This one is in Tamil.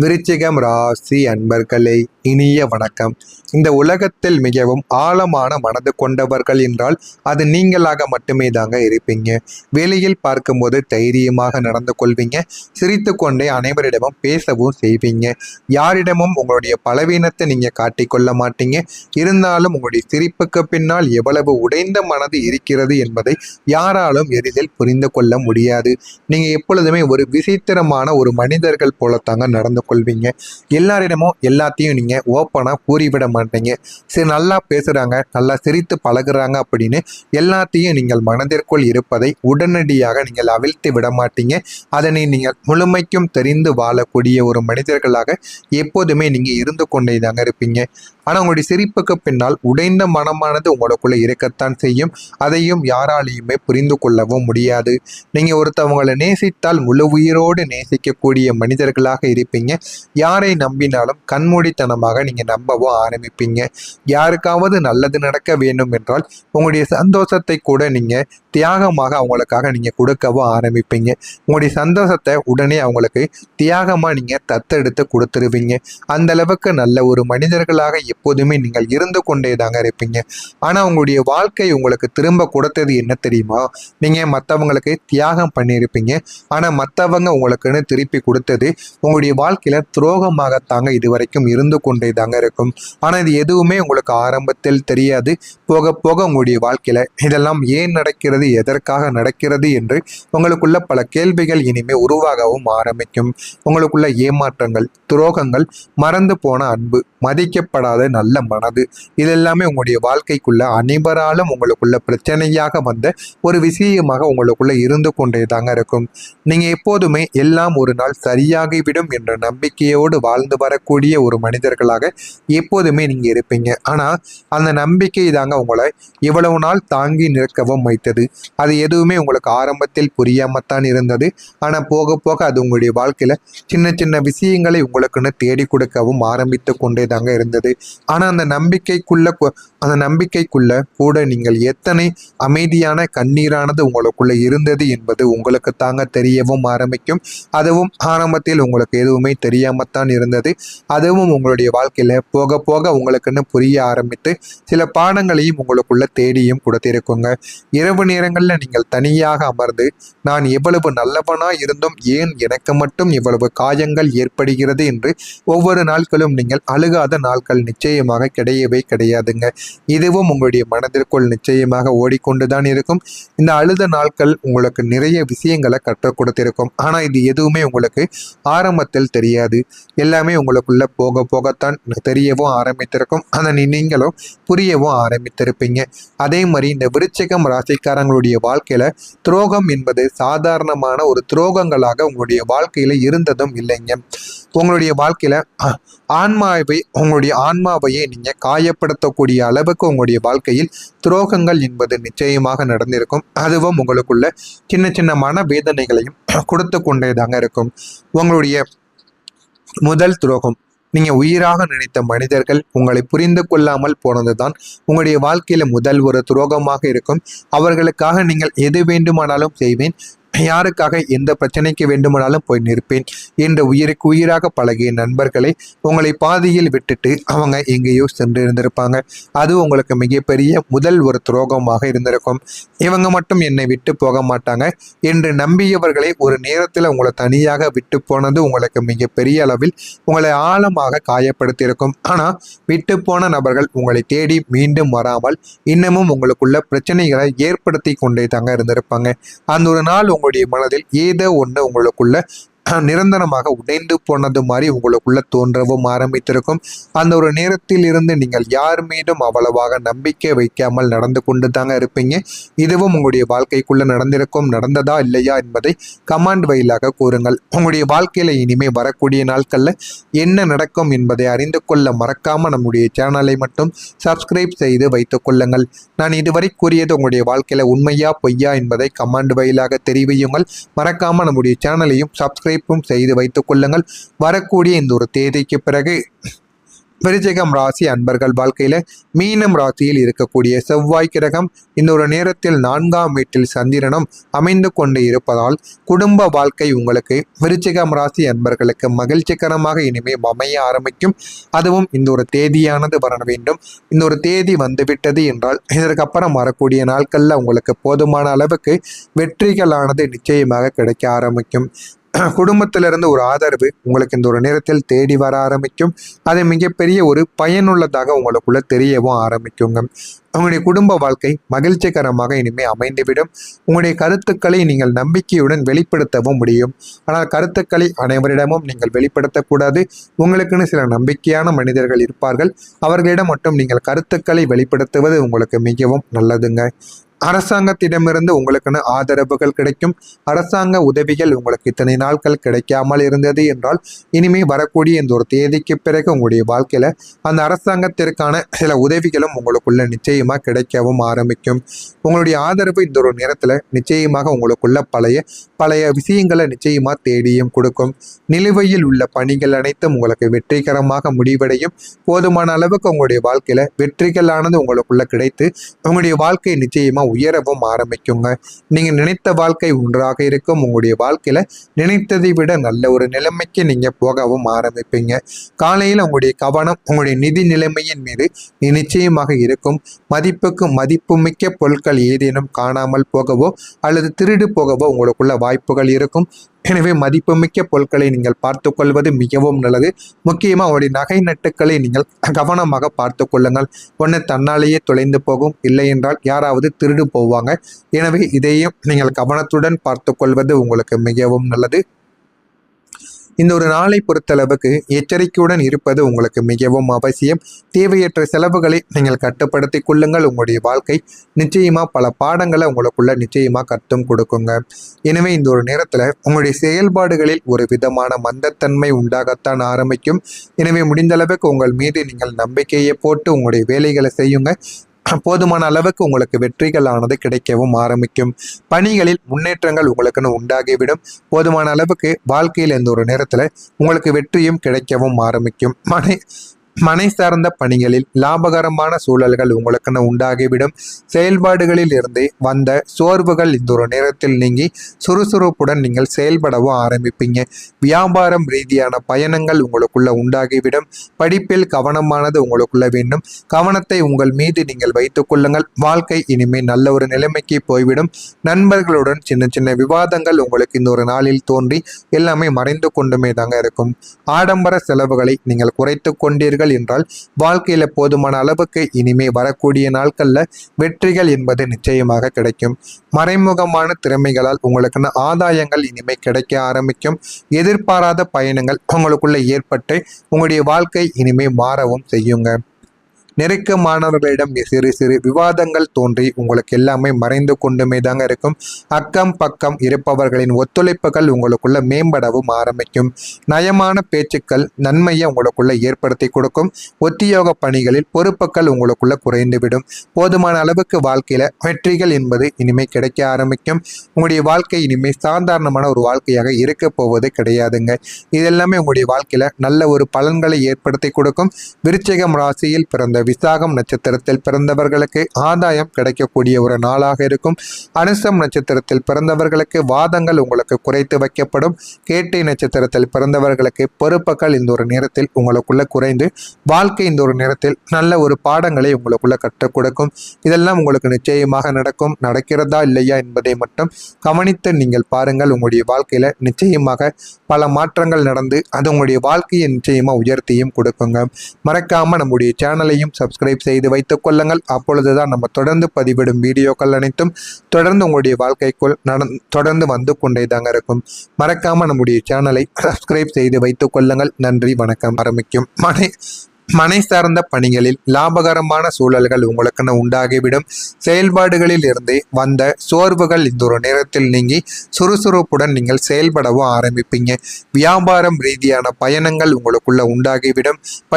விருச்சிகம் ராசி அன்பர்களே, இனிய வணக்கம். இந்த உலகத்தில் மிகவும் ஆழமான மனது கொண்டவர்கள் என்றால் அது நீங்களாக மட்டுமே தாங்க இருப்பீங்க. வெளியில் பார்க்கும்போது தைரியமாக நடந்து கொள்வீங்க. சிரித்து கொண்டே அனைவரிடமும் பேசவும் செய்வீங்க. யாரிடமும் உங்களுடைய பலவீனத்தை நீங்க காட்டிக்கொள்ள மாட்டீங்க. இருந்தாலும் உங்களுடைய சிரிப்புக்கு பின்னால் எவ்வளவு உடைந்த மனது இருக்கிறது என்பதை யாராலும் எளிதில் புரிந்து கொள்ள முடியாது. நீங்க எப்பொழுதுமே ஒரு விசித்திரமான ஒரு மனிதர்கள் போலத்தாங்க நடந்து கொள்வீங்க. எல்லாரிடமும் எல்லாத்தையும் நீங்க ஓப்பனா கூறிவிட மாட்டீங்க. சரி, நல்லா பேசுறாங்க, நல்லா சிரித்து பழகுறாங்க அப்படின்னு எல்லாத்தையும் நீங்கள் மனதிற்குள் இருப்பதை உடனடியாக நீங்கள் அவிழ்த்து விட மாட்டீங்க. அதனை நீங்கள் முழுமைக்கும் தெரிந்து வாழக்கூடிய ஒரு மனிதர்களாக எப்போதுமே நீங்க இருந்து கொண்டே தாங்க இருப்பீங்க. ஆனா உங்களுடைய சிரிப்புக்கு பின்னால் உடைந்த மனமானது உங்களுக்குள்ள இருக்கத்தான் செய்யும். அதையும் யாராலையுமே புரிந்து கொள்ளவும் முடியாது. நீங்க ஒருத்தவங்களை நேசித்தால் முழு உயிரோடு நேசிக்கக்கூடிய மனிதர்களாக இருப்பீங்க. யாரை நம்பினாலும் கண்மூடித்தனமாக நீங்க நம்பவும் ஆரம்பிப்பீங்க. யாருக்காவது நல்லது நடக்க வேண்டும் என்றால் உங்களுடைய சந்தோஷத்தை கூட நீங்க தியாகமாக அவங்களுக்காக நீங்க கொடுக்கவும் ஆரம்பிப்பீங்க. உங்களுடைய சந்தோஷத்தை உடனே அவங்களுக்கு தியாகமா நீங்க தத்தெடுத்து கொடுத்துருவீங்க. அந்த அளவுக்கு நல்ல ஒரு மனிதர்களாக எப்போதுமே நீங்கள் இருந்து கொண்டே தாங்க இருப்பீங்க. ஆனா உங்களுடைய வாழ்க்கை உங்களுக்கு திரும்ப கொடுத்தது என்ன தெரியுமா? நீங்க மற்றவங்களுக்கு தியாகம் பண்ணியிருப்பீங்க. ஆனா மற்றவங்க உங்களுக்குன்னு திருப்பி கொடுத்தது உங்களுடைய வாழ்க்கையில துரோகமாகத்தாங்க இதுவரைக்கும் இருந்து கொண்டே தாங்க இருக்கும். ஆனா இது எதுவுமே உங்களுக்கு ஆரம்பத்தில் தெரியாது. போக போக உங்களுடைய வாழ்க்கையில இதெல்லாம் ஏன் நடக்கிறது, எதற்காக நடக்கிறது என்று உங்களுக்குள்ள பல கேள்விகள் இனிமே உருவாகவும் ஆரம்பிக்கும். உங்களுக்குள்ள ஏமாற்றங்கள், துரோகங்கள், மறந்து போன அன்பு, மதிக்கப்படாத நல்ல மனது, இதெல்லாமே உங்களுடைய வாழ்க்கைக்குள்ள அனைவராலும் உங்களுக்குள்ள பிரச்சனையாக வந்த ஒரு விஷயமாக உங்களுக்குள்ள இருந்து கொண்டே தாங்க இருக்கும். நீங்க எப்போதுமே எல்லாம் ஒரு நாள் சரியாகிவிடும் என்ற நம்பிக்கையோடு வாழ்ந்து வரக்கூடிய ஒரு மனிதர்களாக எப்போதுமே நீங்க இருப்பீங்க. ஆனா அந்த நம்பிக்கை தாங்க உங்களை இவ்வளவு நாள் தாங்கி நிற்கவும் வைத்தது. அது எதுவுமே உங்களுக்கு ஆரம்பத்தில் புரியாமத்தான் இருந்தது. ஆனா போக போக அது உங்களுடைய வாழ்க்கையில சின்ன சின்ன விஷயங்களை உங்களுக்குன்னு தேடி கொடுக்கவும் ஆரம்பித்து கொண்டே தாங்க இருந்தது. ஆனா அந்த நம்பிக்கைக்குள்ள கூட நீங்கள் எத்தனை அமைதியான கண்ணீரானது உங்களுக்குள்ள இருந்தது என்பது உங்களுக்கு தாங்க தெரியவும் ஆரம்பிக்கும். அதுவும் ஆரம்பத்தில் உங்களுக்கு எதுவுமே தெரியாமத்தான் இருந்தது. அதுவும் உங்களுடைய வாழ்க்கையில போக போக உங்களுக்குன்னு புரிய ஆரம்பித்து சில பாடங்களையும் உங்களுக்குள்ள தேடியும் கொடுத்திருக்குங்க. இரவு நேரங்கள்ல நீங்கள் தனியாக அமர்ந்து நான் எவ்வளவு நல்லவனா இருந்தும் ஏன் எனக்கு மட்டும் இவ்வளவு காயங்கள் ஏற்படுகிறது என்று ஒவ்வொரு நாட்களும் நீங்கள் அழுகாத நாட்கள் நிச்சயமாக கிடையவே கிடையாதுங்க. இதுவும் உங்களுடைய மனதிற்குள் நிச்சயமாக ஓடிக்கொண்டுதான் இருக்கும். இந்த அழுத நாட்கள் உங்களுக்கு நிறைய விஷயங்களை கற்றுக் கொடுத்திருக்கும். ஆனா இது எதுவுமே உங்களுக்கு ஆரம்பத்தில் தெரியாது. எல்லாமே உங்களுக்குள்ள போக போகத்தான் தெரியவும் ஆரம்பித்திருக்கும். அதை நீங்களும் புரியவும் ஆரம்பித்திருப்பீங்க. அதே மாதிரி இந்த விருச்சிகம் ராசிக்காரங்களுடைய வாழ்க்கையில துரோகம் என்பது சாதாரணமான ஒரு துரோகங்களாக உங்களுடைய வாழ்க்கையில இருந்ததும் இல்லைங்க. உங்களுடைய வாழ்க்கையில உங்களுடைய ஆன்மாவையே நீங்க காயப்படுத்தக்கூடிய அளவுக்கு உங்களுடைய வாழ்க்கையில் துரோகங்கள் என்பது நிச்சயமாக நடந்திருக்கும். அதுவும் உங்களுக்குள்ள சின்ன சின்ன மன வேதனைகளையும் கொடுத்து கொண்டே தாங்க இருக்கும். உங்களுடைய முதல் துரோகம், நீங்க உயிராக நினைத்த மனிதர்கள் உங்களை புரிந்து கொள்ளாமல் போனதுதான் உங்களுடைய வாழ்க்கையில முதல் ஒரு துரோகமாக இருக்கும். அவர்களுக்காக நீங்கள் எது வேண்டுமானாலும் செய்வேன், யாருக்காக எந்த பிரச்சனைக்கு வேண்டுமானாலும் போய் நிற்பேன் என்ற உயிருக்கு உயிராக பழகிய நண்பர்களை உங்களை பாதியில் விட்டுட்டு அவங்க எங்கேயோ சென்று இருந்திருப்பாங்க. அது உங்களுக்கு மிகப்பெரிய முதல் ஒரு துரோகமாக இருந்திருக்கும். இவங்க மட்டும் என்னை விட்டு போக மாட்டாங்க என்று நம்பியவர்களை ஒரு நேரத்தில் உங்களை தனியாக விட்டு போனது உங்களுக்கு மிகப்பெரிய அளவில் உங்களை ஆழமாக காயப்படுத்தியிருக்கும். ஆனால் விட்டு போன நபர்கள் உங்களை தேடி மீண்டும் வராமல் இன்னமும் உங்களுக்குள்ள பிரச்சனைகளை ஏற்படுத்தி கொண்டே தாங்க இருந்திருப்பாங்க. அந்த ஒரு நாள் உங்களுடைய மனதில் ஏதோ ஒன்று உங்களுக்குள்ள நிரந்தரமாக உடைந்து போனது மாதிரி உங்களுக்குள்ள தோன்றவும் ஆரம்பித்திருக்கும். அந்த ஒரு நேரத்தில் இருந்து நீங்கள் யார் மீதும் அவ்வளவாக நம்பிக்கை வைக்காமல் நடந்து கொண்டு தாங்க இருப்பீங்க. இதுவும் உங்களுடைய வாழ்க்கைக்குள்ள நடந்திருக்கும். நடந்ததா இல்லையா என்பதை கமெண்ட் வாயிலாக கூறுங்கள். உங்களுடைய வாழ்க்கையில இனிமே வரக்கூடிய நாட்கள்ல என்ன நடக்கும் என்பதை அறிந்து கொள்ள மறக்காம நம்முடைய சேனலை மட்டும் சப்ஸ்கிரைப் செய்து வைத்துக் கொள்ளுங்கள். நான் இதுவரை கூறியது உங்களுடைய வாழ்க்கையில உண்மையா பொய்யா என்பதை கமெண்ட் வாயிலாக தெரிவியுங்கள். மறக்காம நம்முடைய சேனலையும் சப்ஸ்கிரைப் செய்து வைத்துக் கொள்ளுங்கள். வரக்கூடிய இந்த ஒரு தேதிக்கு பிறகு விருச்சிகம் ராசி அன்பர்கள் வாழ்க்கையில மீனம் ராசியில் இருக்கக்கூடிய செவ்வாய் கிரகம் இந்த ஒரு நேரத்தில் 4ஆம் வீட்டில் சந்திரனும் அமைந்து கொண்டு இருப்பதால் குடும்ப வாழ்க்கை உங்களுக்கு விருச்சிகம் ராசி அன்பர்களுக்கு மகிழ்ச்சிகரமாக இனிமே அமைய ஆரம்பிக்கும். அதுவும் இந்த ஒரு தேதியானது வர வேண்டும். இந்த ஒரு தேதி வந்துவிட்டது என்றால் இதற்கப்புறம் வரக்கூடிய நாட்கள்ல உங்களுக்கு போதுமான அளவுக்கு வெற்றிகளானது நிச்சயமாக கிடைக்க ஆரம்பிக்கும். குடும்பத்திலிருந்து ஒரு ஆதரவு உங்களுக்கு இந்த ஒரு நேரத்தில் தேடி வர ஆரம்பிக்கும். அது மிகப்பெரிய ஒரு பயனுள்ளதாக உங்களுக்குள்ள தெரியவும் ஆரம்பிக்குங்க. உங்களுடைய குடும்ப வாழ்க்கை மகிழ்ச்சிகரமாக இனிமே அமைந்துவிடும். உங்களுடைய கருத்துக்களை நீங்கள் நம்பிக்கையுடன் வெளிப்படுத்தவும் முடியும். ஆனால் கருத்துக்களை அனைவரிடமும் நீங்கள் வெளிப்படுத்தக்கூடாது. உங்களுக்குன்னு சில நம்பிக்கையான மனிதர்கள் இருப்பார்கள். அவர்களிடம் மட்டும் நீங்கள் கருத்துக்களை வெளிப்படுத்துவது உங்களுக்கு மிகவும் நல்லதுங்க. அரசாங்கத்திடமிருந்து உங்களுக்குன்னு ஆதரவுகள் கிடைக்கும். அரசாங்க உதவிகள் உங்களுக்கு இத்தனை நாட்கள் கிடைக்காமல் இருந்தது என்றால் இனிமே வரக்கூடிய இந்த ஒரு தேதிக்கு பிறகு உங்களுடைய வாழ்க்கையில அந்த அரசாங்கத்திற்கான சில உதவிகளும் உங்களுக்குள்ள நிச்சயமா கிடைக்கவும் ஆரம்பிக்கும். உங்களுடைய ஆதரவு இந்த ஒரு நேரத்துல நிச்சயமாக உங்களுக்குள்ள பழைய விஷயங்களை நிச்சயமா தேடியும் கொடுக்கும். நிலுவையில் உள்ள பணிகள் அனைத்தும் உங்களுக்கு வெற்றிகரமாக முடிவடையும். போதுமான அளவுக்கு உங்களுடைய வாழ்க்கையில வெற்றிகளானது உங்களுக்குள்ள கிடைத்து உங்களுடைய வாழ்க்கை நிச்சயமா உயரவும் ஆரம்பிக்குங்க. நீங்க நினைத்த வாழ்க்கை ஒன்றாக இருக்கும். உங்களுடைய வாழ்க்கையில நினைத்ததை விட நல்ல ஒரு நிலைமைக்கு நீங்க போகவும் ஆரம்பிப்பீங்க. காலையில் உங்களுடைய கவனம் உங்களுடைய நிதி நிலைமையின் மீது நிச்சயமாக இருக்கும். மதிப்புமிக்க பொருட்கள் ஏதேனும் காணாமல் போகவோ அல்லது திருடு போகவோ உங்களுக்குள்ள வாய்ப்புகள் இருக்கும். எனவே மதிப்புமிக்க பொருட்களை நீங்கள் பார்த்து கொள்வது மிகவும் நல்லது. முக்கியமாக அவருடைய நகை நட்டுக்களை நீங்கள் கவனமாக பார்த்து கொள்ளுங்கள். ஒன்று தன்னாலேயே தொலைந்து போகும், இல்லை என்றால் யாராவது திருடு போவாங்க. எனவே இதையும் நீங்கள் கவனத்துடன் பார்த்து கொள்வது உங்களுக்கு மிகவும் நல்லது. இந்த ஒரு நாளை பொறுத்தளவுக்கு எச்சரிக்கையுடன் இருப்பது உங்களுக்கு மிகவும் அவசியம். தேவையற்ற செலவுகளை நீங்கள் கட்டுப்படுத்தி கொள்ளுங்கள். உங்களுடைய வாழ்க்கை நிச்சயமா பல பாடங்களை உங்களுக்குள்ள நிச்சயமா கற்றும் கொடுக்குங்க. எனவே இந்த ஒரு நேரத்துல உங்களுடைய செயல்பாடுகளில் ஒரு விதமான மந்தத்தன்மை உண்டாகத்தான் ஆரம்பிக்கும். எனவே முடிந்த அளவுக்கு உங்கள் மீது நீங்கள் நம்பிக்கையை போட்டு உங்களுடைய வேலைகளை செய்யுங்க. போதுமான அளவுக்கு உங்களுக்கு வெற்றிகளானது கிடைக்கவும் ஆரம்பிக்கும். பணிகளில் முன்னேற்றங்கள் உங்களுக்குன்னு உண்டாகிவிடும். போதுமான அளவுக்கு வாழ்க்கையில் எந்த ஒரு நேரத்துல உங்களுக்கு வெற்றியும் கிடைக்கவும் ஆரம்பிக்கும். மனை சார்ந்த பணிகளில் லாபகரமான சூழல்கள் உங்களுக்குன்னு உண்டாகிவிடும். செயல்பாடுகளில் இருந்து வந்த சோர்வுகள் இந்த ஒரு நேரத்தில் நீங்கி சுறுசுறுப்புடன் நீங்கள் செயல்படவும் ஆரம்பிப்பீங்க. வியாபாரம் ரீதியான பயணங்கள் உங்களுக்குள்ள உண்டாகிவிடும். படிப்பில் கவனமானது உங்களுக்குள்ள வேண்டும். கவனத்தை உங்கள் மீது நீங்கள் வைத்துக் கொள்ளுங்கள். வாழ்க்கை இனிமேல் நல்ல ஒரு நிலைமைக்கு போய்விடும். நண்பர்களுடன் சின்ன சின்ன விவாதங்கள் உங்களுக்கு இந்த ஒரு நாளில் தோன்றி எல்லாமே மறைந்து கொண்டுமே தாங்க இருக்கும். ஆடம்பர செலவுகளை நீங்கள் குறைத்து கொண்டீர்கள் என்றால் வாழ்க்கையில போதுமான அளவுக்கு இனிமே வரக்கூடிய நாட்கள்ல வெற்றிகள் என்பது நிச்சயமாக கிடைக்கும். மறைமுகமான திறமைகளால் உங்களுக்கான ஆதாயங்கள் இனிமே கிடைக்க ஆரம்பிக்கும். எதிர்பாராத பயணங்கள் உங்களுக்குள்ள ஏற்பட்டு உங்களுடைய வாழ்க்கை இனிமே மாறவும் செய்யுங்க. நெருக்கமானவர்களிடம் சிறு சிறு விவாதங்கள் தோன்றி உங்களுக்கு எல்லாமே மறைந்து கொண்டுமே தாங்க இருக்கும். அக்கம் பக்கம் இருப்பவர்களின் ஒத்துழைப்புகள் உங்களுக்குள்ள மேம்படவும் ஆரம்பிக்கும். நயமான பேச்சுக்கள் நன்மையை உங்களுக்குள்ள ஏற்படுத்தி கொடுக்கும். உத்தியோக பணிகளில் பொறுப்புகள் உங்களுக்குள்ள குறைந்துவிடும். போதுமான அளவுக்கு வாழ்க்கையில வெற்றிகள் என்பது இனிமே கிடைக்க ஆரம்பிக்கும். உங்களுடைய வாழ்க்கை இனிமே சாதாரணமான ஒரு வாழ்க்கையாக இருக்க போவது கிடையாதுங்க. இதெல்லாமே உங்களுடைய வாழ்க்கையில நல்ல ஒரு பலன்களை ஏற்படுத்தி கொடுக்கும். விருச்சிகம் ராசியில் பிறந்த விசாகம் நட்சத்திரத்தில் பிறந்தவர்களுக்கு ஆதாயம் கிடைக்கக்கூடிய ஒரு நாளாக இருக்கும். அனுசம் நட்சத்திரத்தில் பிறந்தவர்களுக்கு வாதங்கள் உங்களுக்கு குறைத்து வைக்கப்படும். கேட்டை நட்சத்திரத்தில் பிறந்தவர்களுக்கு பொறுப்புகள் இந்த ஒரு நேரத்தில் உங்களுக்குள்ள குறைந்து வாழ்க்கை இந்த ஒரு நேரத்தில் நல்ல ஒரு பாடங்களை உங்களுக்குள்ள கற்றுக் கொடுக்கும். இதெல்லாம் உங்களுக்கு நிச்சயமாக நடக்கும். நடக்கிறதா இல்லையா என்பதை மட்டும் கவனித்து நீங்கள் பாருங்கள். உங்களுடைய வாழ்க்கையில நிச்சயமாக பல மாற்றங்கள் நடந்து அது உங்களுடைய வாழ்க்கையை நிச்சயமா உயர்த்தியும் கொடுக்குங்க. மறக்காம நம்முடைய சேனலையும் சப்ஸ்கிரைப் செய்து வைத்துக் கொள்ளுங்கள். அப்பொழுதுதான் நம்ம தொடர்ந்து பதிவிடும் வீடியோக்கள் அனைத்தும் தொடர்ந்து உங்களுடைய வாழ்க்கைக்குள் தொடர்ந்து வந்து கொண்டே தாங்க இருக்கும். மறக்காம நம்முடைய சேனலை சப்ஸ்கிரைப் செய்து வைத்துக் கொள்ளுங்கள். நன்றி, வணக்கம். ஆரம்பிக்கும் மனை சார்ந்த பணிகளில் லாபகரமான சூழல்கள் உங்களுக்குன்னு உண்டாகிவிடும். செயல்பாடுகளில் இருந்து வந்த சோர்வுகள் இந்த ஒரு நேரத்தில் நீங்கி சுறுசுறுப்புடன் நீங்கள் செயல்படவும் ஆரம்பிப்பீங்க. வியாபாரம் ரீதியான பயணங்கள் உங்களுக்குள்ள உண்டாகிவிடும்.